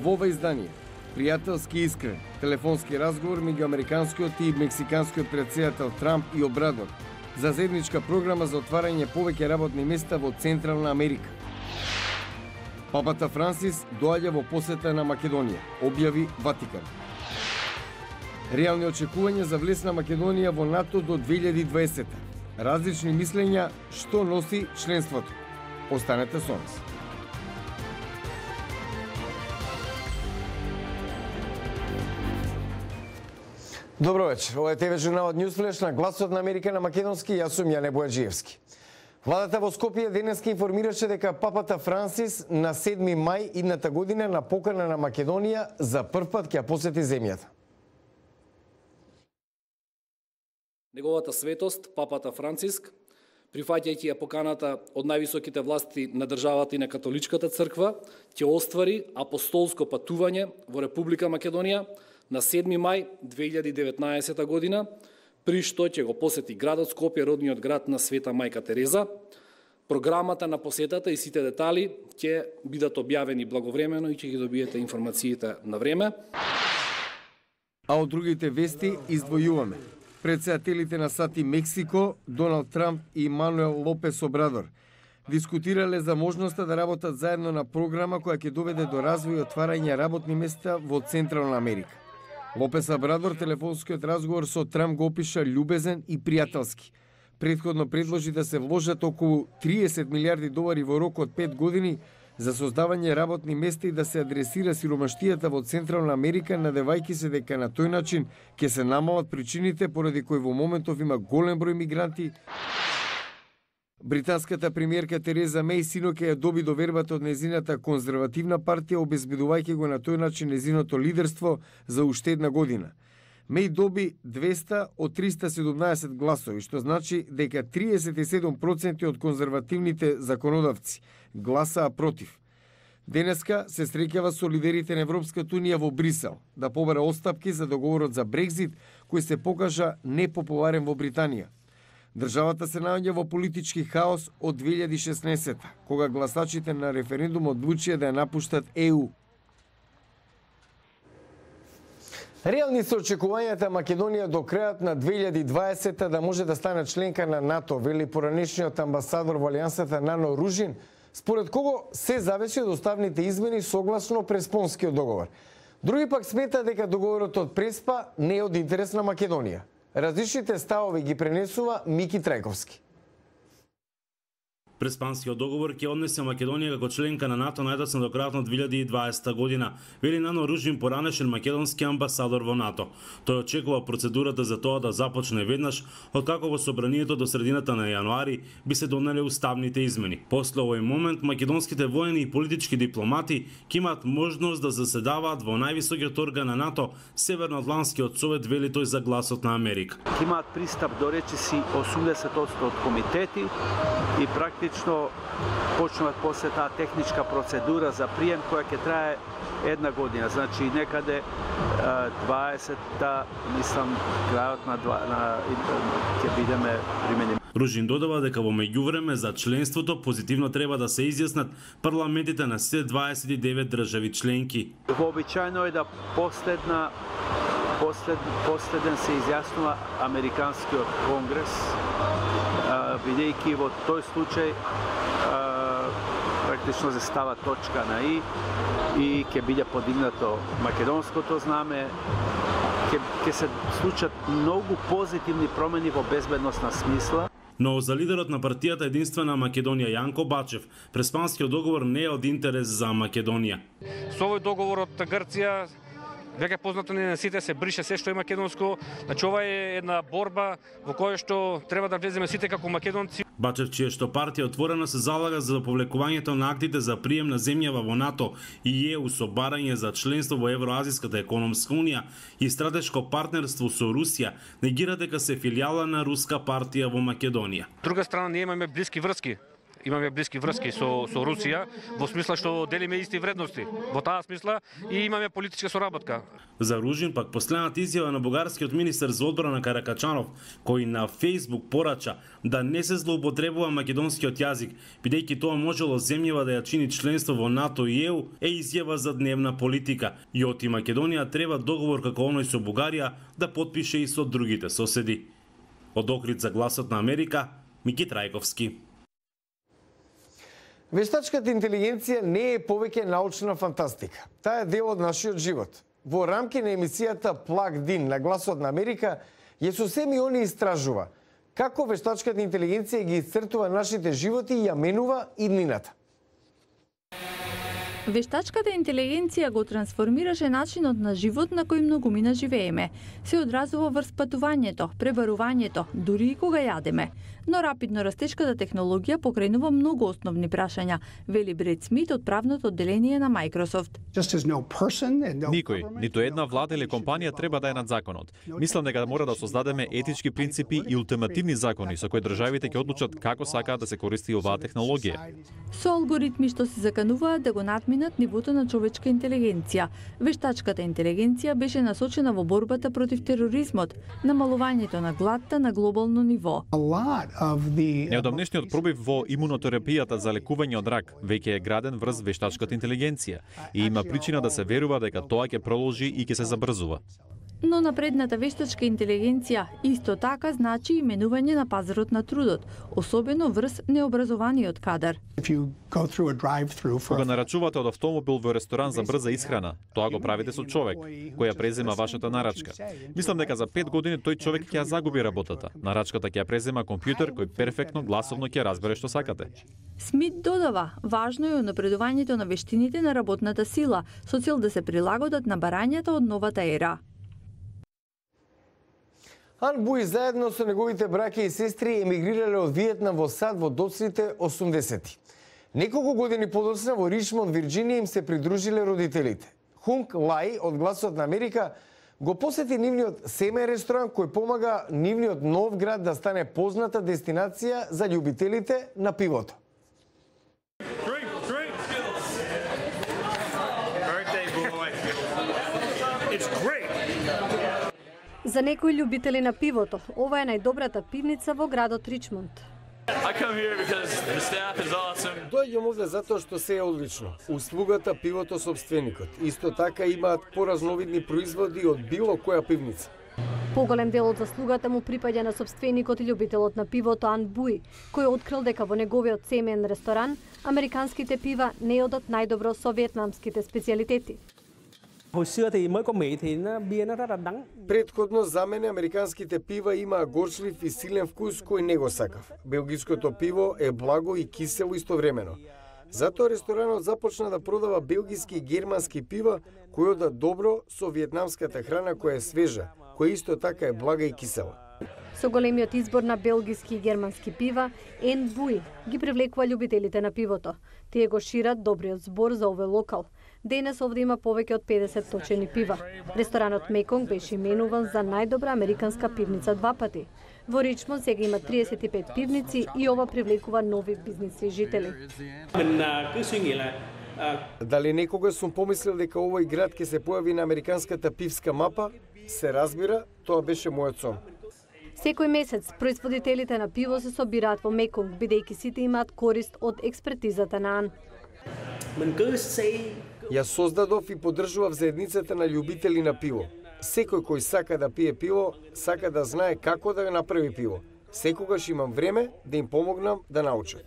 Во ова издание, пријателски искрен телефонски разговор меѓу американскиот и мексиканскиот претседател Трамп и Обрадор за заедничка програма за отварање повеќе работни места во Централна Америка. Папата Франсис доаѓа во посета на Македонија, објави Ватикан. Реални очекувања за влез на Македонија во НАТО до 2020. Различни мислења што носи членството. Останете со нас. Добро вечер. Ова е ТВ журналот Ньюсфлеш на Гласот на Америка на македонски. Јас сум Јане Бојаджиевски. Владата во Скопје денеска информираше дека папата Франсис на 7 мај идната година на покана на Македонија за прв пат ќе посети земјата. Неговата светост, папата Франциск, прифаќајќи ја поканата од највисоките власти на државата и на католичката црква, ќе оствари апостолско патување во Република Македонија на 7 мај 2019 година, при што ќе го посети градот Скопје, родниот град на Света Мајка Тереза. Програмата на посетата и сите детали ќе бидат објавени благовремено и ќе ги добиете информациите на време. А од другите вести издвојуваме. Претседателите на САД и Мексико, Доналд Трамп и Мануел Лопес Обрадор, дискутирале за можноста да работат заедно на програма која ќе доведе до развој и отварање работни места во Централна Америка. Лопес Обрадор телефонскиот разговор со Трамп го опиша љубезен и пријателски. Претходно предложи да се вложат околу 30 милиарди долари во рок од 5 години за создавање работни места и да се адресира сиромаштијата во Централна Америка, надевајќи се дека на тој начин ќе се намалат причините поради кои во моментов има голем број мигранти. Британската премиерка Тереза Меј синоќа ја доби довербата од незината конзервативна партија, обезбедувајќи го на тој начин незиното лидерство за уште една година. Меј доби 200 од 317 гласови, што значи дека 37% од конзервативните законодавци гласаа против. Денеска се среќава со лидерите на Европската унија во Брисел да побара остапки за договорот за Брекзит, кој се покажа непопуларен во Британија. Државата се наоѓа во политички хаос од 2016, кога гласачите на референдум одлучија да ја напуштат ЕУ. Реални се очекувањата Македонија до крајот на 2020 да може да стане членка на НАТО, вели поранешниот амбасадор во Алијансата Нано Ружин, според кого се зависи од уставните измени согласно Преспонскиот договор. Други пак смета дека договорот од Преспа не е од интерес на Македонија. Различните ставови ги пренесува Мики Трајковски. Преспанскиот договор ќе однесе Македонија како членка на НАТО најдоцна до крајот на 2020 година, вели Нано Ружин, поранешен македонски амбасадор во НАТО. Тој очекува процедурата за тоа да започне веднаш, откако во собранието до средината на јануари би се донеле уставните измени. После овој момент македонските воени и политички дипломати ќе имаат можност да заседаваат во највисокиот орган на НАТО, Северноатлантскиот совет, вели тој за Гласот на Америка. Имаат пристап до речиси 80% од комитети и практично почнуваат после таа техничка процедура за прием која ќе трае една година. Значи некаде 20-та, мислам, крајот на ќе бидеме применени. Ружин додава дека во меѓувреме за членството позитивно треба да се изјаснат парламентите на се 29 држави членки. Вообичајно е да последен се изјаснува Американскиот конгрес, бидејќи во тој случај практично се става точка на и ќе биде подигнато македонското знаме, ќе се случат многу позитивни промени во безбедносна смисла. Но за лидерот на партијата Единствена Македонија Јанко Бачев, Преспанскиот договор не е од интерес за Македонија. Со овој договор од Грција веќе познато не на сите се брише се што е македонско. Значи ова е една борба во која што треба да влеземе сите како македонци. Бачев, чие што партија отворено се залага за повлекувањето на актите за прием на земјава во НАТО и ЕУ со барање за членство во Евроазиската економска унија и стратешко партнерство со Русија, негира дека се филијала на руска партија во Македонија. Друга страна, ние имаме блиски врски имаме блиски врски со Русија, во смисла што делиме исти вредности. Во таа смисла и имаме политичка соработка. За Ружин пак последната изјава на бугарскиот министер за одбрана Каракачанов, кој на Facebook порача да не се злоупотребува македонскиот јазик, бидејќи тоа можело земјава да ја чини членство во НАТО и ЕУ, е изјава за дневна политика. И оти Македонија треба договор како оној со Бугарија да потпише и со другите соседи. Од Охрид за Гласот на Америка, Мики Трајковски. Вештачката интелигенција не е повеќе научна фантастика. Таа е дел од нашиот живот. Во рамки на емисијата Plugged In на Гласот на Америка, Јесусе Миони истражува како вештачката интелигенција ги исцртува нашите животи и ја менува иднината. Вештачката интелигенција го трансформираше начинот на живот на кој многумина живееме. Се одразува врз патувањето, пребарувањето, дури и кога јадеме. Но рапидно растешката технологија покренува многу основни прашања, вели Бред Смит од правното одделение на Microsoft. Никој, ниту една влада или компанија треба да е над законот. Мислам дека мора да создадеме етички принципи и ултимативни закони со кои државите ќе одлучат како сакаат да се користи оваа технологија. Со алгоритми што се закануваат да го надминат нивото на човечка интелигенција. Вештачката интелигенција беше насочена во борбата против тероризмот, намалувањето на гладта на глобално ниво. Неодамнешниот пробив во имунотерапијата за лекување од рак веќе е граден врз вештачката интелигенција и има причина да се верува дека тоа ќе продолжи и ќе се забрзува. Но напредната вештачка интелигенција исто така значи именување на пазарот на трудот, особено врз необразованиот кадар. Кога нарачувате од автомобил во ресторан за брза исхрана, тоа го правите со човек кој ја презема вашата нарачка. Мислам дека за 5 години тој човек ќе ја загуби работата. Нарачката ќе ја презема компјутер кој перфектно гласовно ќе разбере што сакате. Смит додава, важно е напредувањето на вештините на работната сила, со цел да се прилагодат на барањата од новата ера. Ан Буј заедно со неговите браќа и сестри емигрирале од Виетнам во САД во доцните 80-ти. Неколку години подоцна во Ричмонд, Вирџинија им се придружиле родителите. Хунг Лај од Гласот на Америка го посети нивниот семеен ресторан кој помага нивниот нов град да стане позната дестинација за љубителите на пивото. За некои љубители на пивото, ова е најдобрата пивница во градот Ричмонд. Доаѓам овде затоа што се е одлично. Услугата, пивото, собственикот. Исто така имаат поразновидни производи од било која пивница. Поголем дел од заслугата му припаѓа на собственикот и љубителот на пивото Ан Буј, кој открил дека во неговиот семеен ресторан американските пива не одат најдобро со виетнамските специјалитети. Предходно за мене американските пива имаа горчлив и силен вкус кој не го сакав. Белгиското пиво е благо и кисело истовремено. Затоа ресторанот започна да продава белгиски и германски пива кои одат добро со виетнамската храна која е свежа, која исто така е блага и кисела. Со големиот избор на белгиски и германски пива, Ан Буј ги привлекува љубителите на пивото. Тие го шират добриот збор за овој локал. Денес овде има повеќе од 50 точени пива. Ресторанот Меконг беше именуван за најдобра американска пивница 2 пати. Во Ричмонд сега има 35 пивници и ова привлекува нови бизниси жители. Дали некогаш сум помислил дека овој град ќе се појави на американската пивска мапа? Се разбира, тоа беше мојот сон. Секој месец производителите на пиво се собираат во Меконг, бидејќи сите имаат корист од експертизата на Ан. Ја создадов и поддржував заедницата на љубители на пиво. Секој кој сака да пие пиво, сака да знае како да го направи пиво. Секогаш имам време да им помогнам да научат.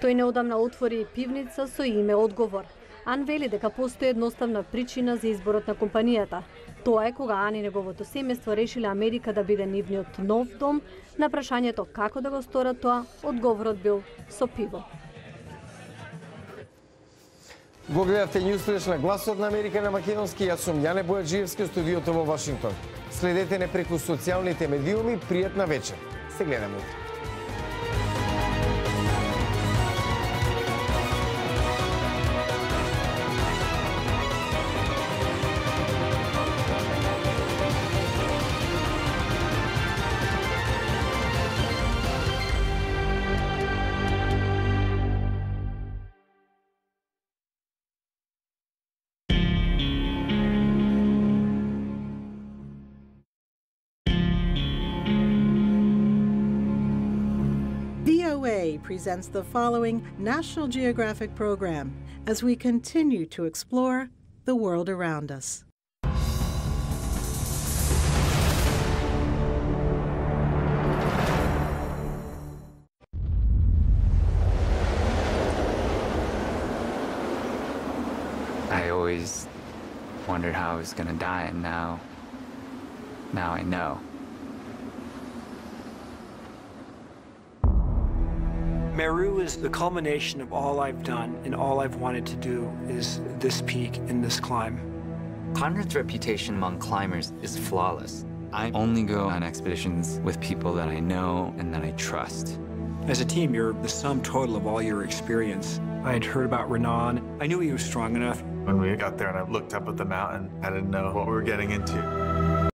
Тој неодамна отвори пивница со име Одговор. Ан вели дека постои едноставна причина за изборот на компанијата. Тоа е кога Ан и неговото семејство решиле Америка да биде нивниот нов дом. На прашањето како да го сторат тоа, одговорот бил со пиво. Го гледавте Ньюсфлеш на Гласот на Америка на македонски. Јас сум Јане Бојаджиевски од студиото во Вашингтон. Следете не преку социјалните медиуми. Пријатна вечер. Се гледаме утре. proudly presents the following National Geographic program as we continue to explore the world around us. I always wondered how I was going to die, and now I know. Meru is the culmination of all I've done, and all I've wanted to do is this peak and this climb. Conrad's reputation among climbers is flawless. I only go on expeditions with people that I know and that I trust. As a team, you're the sum total of all your experience. I had heard about Renan. I knew he was strong enough. When we got there and I looked up at the mountain, I didn't know what we were getting into.